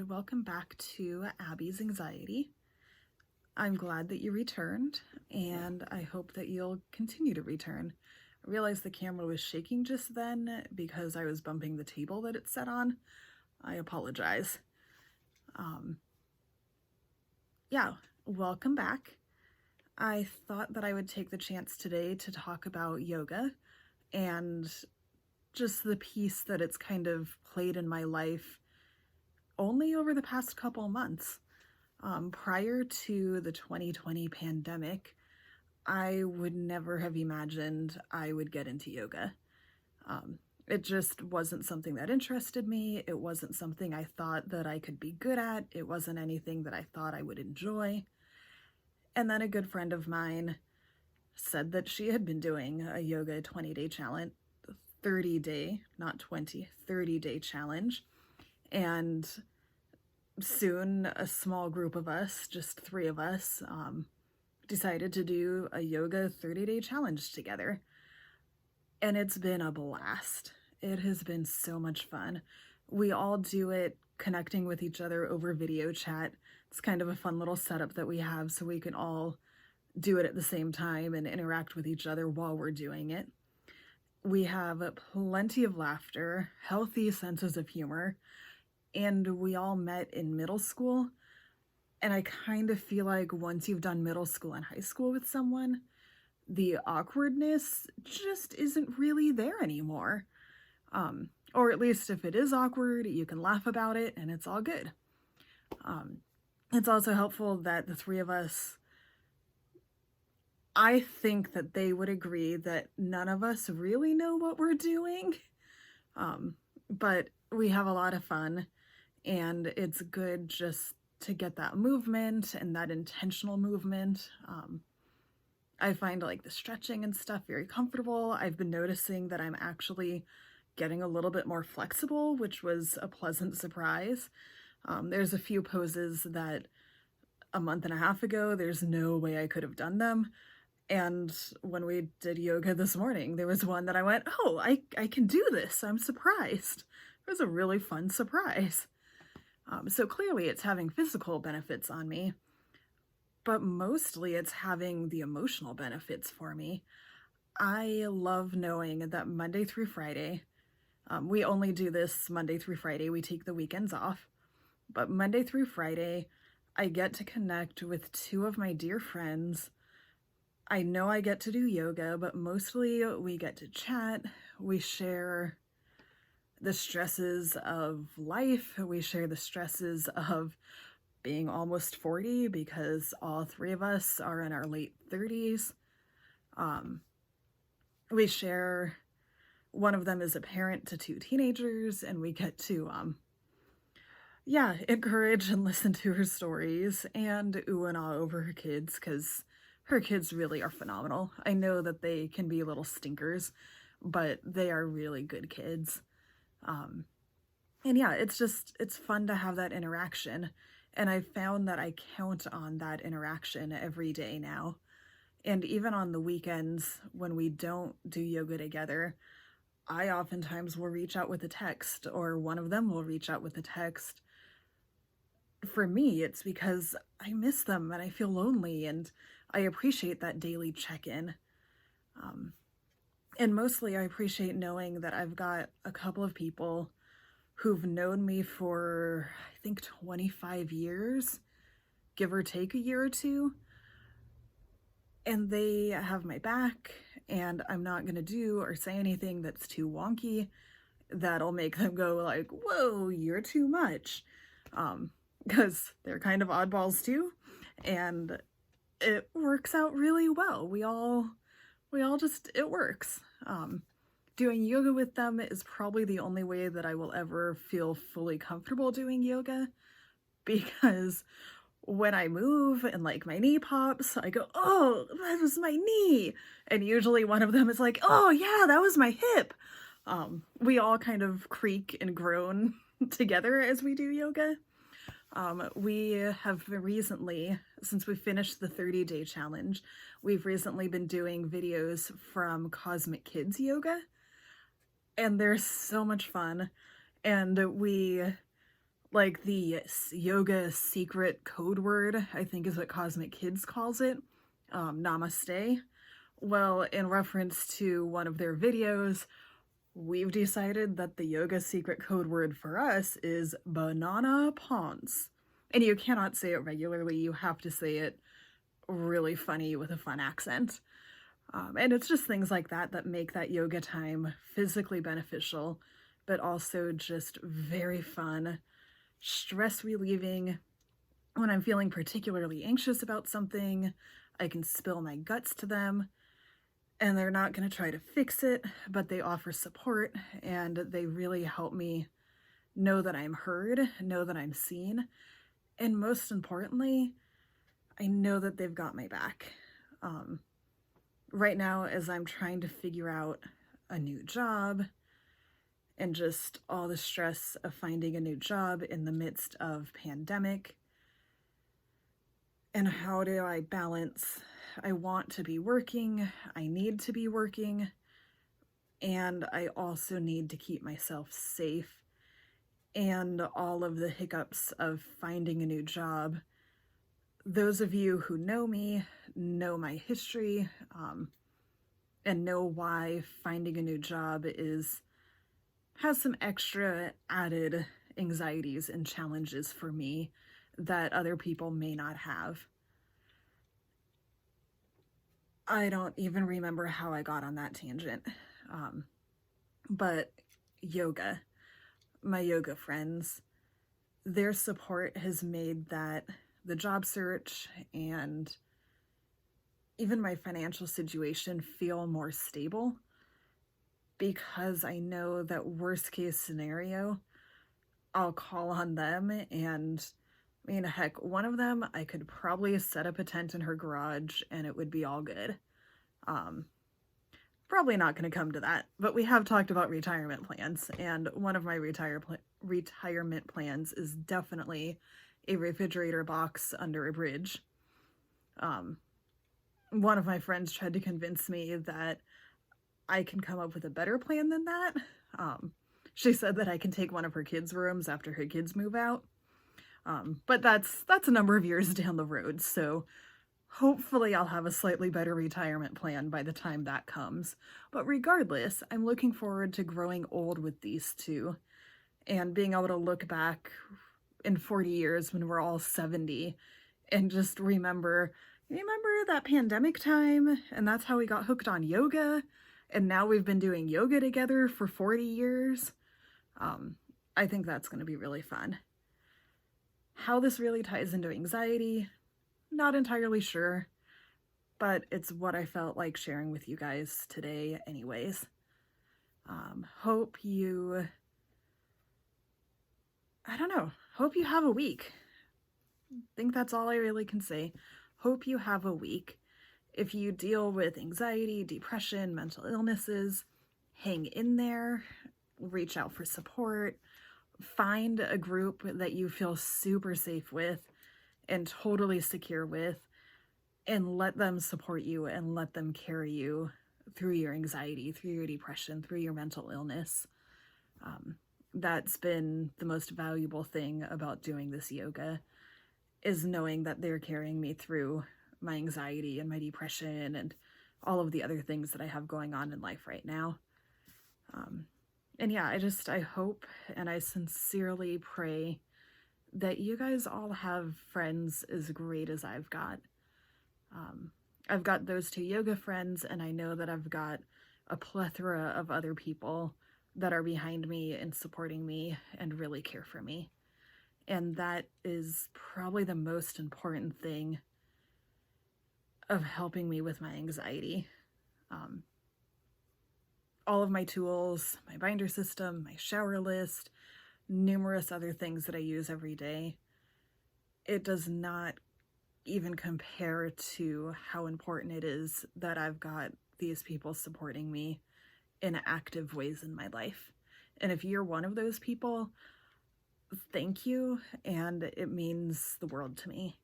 and welcome back to Abby's Anxiety. I'm glad that you returned, and I hope that you'll continue to return. I realized the camera was shaking just then because I was bumping the table that it's set on. I apologize. Yeah, welcome back. I thought that I would take the chance today to talk about yoga and just the piece that it's kind of played in my life only over the past couple months. Prior to the 2020 pandemic, I would never have imagined I would get into yoga. It just wasn't something that interested me. It wasn't something I thought that I could be good at. It wasn't anything that I thought I would enjoy. And then a good friend of mine said that she had been doing a yoga 20-day challenge, 30-day, not 20, 30-day challenge. And soon a small group of us, just 3 of us, decided to do a yoga 30-day challenge together. And it's been a blast. It has been so much fun. We all do it connecting with each other over video chat. It's kind of a fun little setup that we have so we can all do it at the same time and interact with each other while we're doing it. We have plenty of laughter, healthy senses of humor, and we all met in middle school. And I kind of feel like once you've done middle school and high school with someone, the awkwardness just isn't really there anymore. Or at least if it is awkward, you can laugh about it and it's all good. It's also helpful that the 3 of us, I think that they would agree that none of us really know what we're doing. But we have a lot of fun, and it's good just to get that movement and that intentional movement. I find like the stretching and stuff very comfortable. I've been noticing that I'm actually getting a little bit more flexible, which was a pleasant surprise. There's a few poses that a month and a half ago, there's no way I could have done them. And when we did yoga this morning, there was one that I went, oh, I can do this. I'm surprised. It was a really fun surprise. So clearly it's having physical benefits on me, but mostly it's having the emotional benefits for me. I love knowing that Monday through Friday, we only do this Monday through Friday. We take the weekends off, but Monday through Friday, I get to connect with 2 of my dear friends. I know I get to do yoga, but mostly we get to chat. We share the stresses of life. We share the stresses of being almost 40 because all 3 of us are in our late 30s. We share, one of them is a parent to 2 teenagers, and we get to, encourage and listen to her stories and ooh and ah over her kids, because her kids really are phenomenal. I know that they can be little stinkers, but they are really good kids. And yeah, it's fun to have that interaction. And I found that I count on that interaction every day now. And even on the weekends when we don't do yoga together, I oftentimes will reach out with a text, or one of them will reach out with a text. For me, it's because I miss them and I feel lonely, and I appreciate that daily check-in. And mostly I appreciate knowing that I've got a couple of people who've known me for, I think, 25 years, give or take a year or 2. And they have my back, and I'm not going to do or say anything that's too wonky that'll make them go like, whoa, you're too much. Because they're kind of oddballs too, and it works out really well. We all just, it works. Doing yoga with them is probably the only way that I will ever feel fully comfortable doing yoga, because when I move and like my knee pops, I go, oh, that was my knee. And usually one of them is like, oh yeah, that was my hip. We all kind of creak and groan together as we do yoga. We have recently, since we finished the 30-day challenge, we've recently been doing videos from Cosmic Kids Yoga, and they're so much fun. And we like the yoga secret code word, I think is what Cosmic Kids calls it, namaste. Well, in reference to one of their videos, we've decided that the yoga secret code word for us is banana pons. And you cannot say it regularly, you have to say it really funny with a fun accent. And it's just things like that that make that yoga time physically beneficial, but also just very fun, stress relieving. When I'm feeling particularly anxious about something, I can spill my guts to them, and they're not going to try to fix it, but they offer support, and they really help me know that I'm heard, know that I'm seen, and most importantly, I know that they've got my back. Right now, as I'm trying to figure out a new job and just all the stress of finding a new job in the midst of pandemic, and how do I balance, I want to be working, I need to be working, and I also need to keep myself safe, and all of the hiccups of finding a new job. Those of you who know me know my history, and know why finding a new job has some extra added anxieties and challenges for me that other people may not have. I don't even remember how I got on that tangent. But yoga, my yoga friends, their support has made that the job search and even my financial situation feel more stable, because I know that worst case scenario, I'll call on them, and I mean, heck, one of them, I could probably set up a tent in her garage and it would be all good. Probably not going to come to that, but we have talked about retirement plans, and one of my retirement plans is definitely a refrigerator box under a bridge. One of my friends tried to convince me that I can come up with a better plan than that. She said that I can take one of her kids' rooms after her kids move out. But that's a number of years down the road, so hopefully I'll have a slightly better retirement plan by the time that comes. But regardless, I'm looking forward to growing old with these two and being able to look back in 40 years when we're all 70 and just remember that pandemic time, and that's how we got hooked on yoga, and now we've been doing yoga together for 40 years. I think that's going to be really fun. How this really ties into anxiety, not entirely sure, but it's what I felt like sharing with you guys today anyways. Hope you have a week. I think that's all I really can say. Hope you have a week. If you deal with anxiety, depression, mental illnesses, hang in there, reach out for support, find a group that you feel super safe with and totally secure with, and let them support you and let them carry you through your anxiety, through your depression, through your mental illness. That's been the most valuable thing about doing this yoga, is knowing that they're carrying me through my anxiety and my depression and all of the other things that I have going on in life right now. And yeah, I hope and I sincerely pray that you guys all have friends as great as I've got. I've got those two yoga friends, and I know that I've got a plethora of other people that are behind me and supporting me and really care for me. And that is probably the most important thing of helping me with my anxiety. All of my tools, my binder system, my shower list, numerous other things that I use every day, it does not even compare to how important it is that I've got these people supporting me in active ways in my life. And if you're one of those people, thank you, and it means the world to me.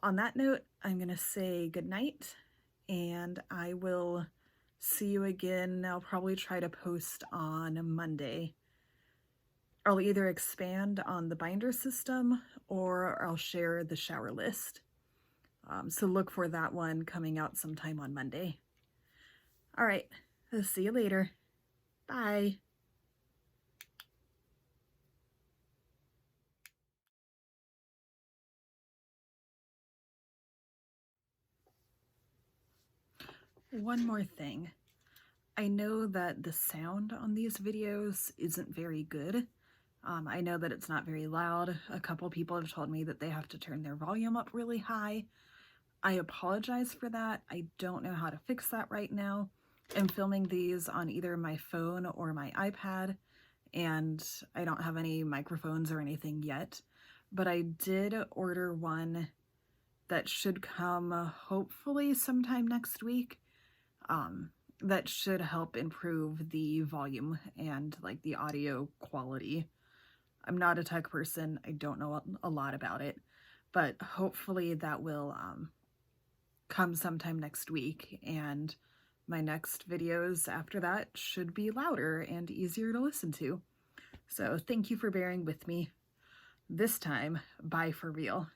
On that note, I'm going to say goodnight, and I will see you again. I'll probably try to post on Monday. I'll either expand on the binder system or I'll share the shower list. So look for that one coming out sometime on Monday. All right, I'll see you later. Bye. One more thing. I know that the sound on these videos isn't very good. I know that it's not very loud. A couple people have told me that they have to turn their volume up really high. I apologize for that. I don't know how to fix that right now. I'm filming these on either my phone or my iPad, and I don't have any microphones or anything yet, but I did order one that should come hopefully sometime next week. That should help improve the volume and like the audio quality. I'm not a tech person. I don't know a lot about it, but hopefully that will come sometime next week, and my next videos after that should be louder and easier to listen to. So thank you for bearing with me. This time, bye for real.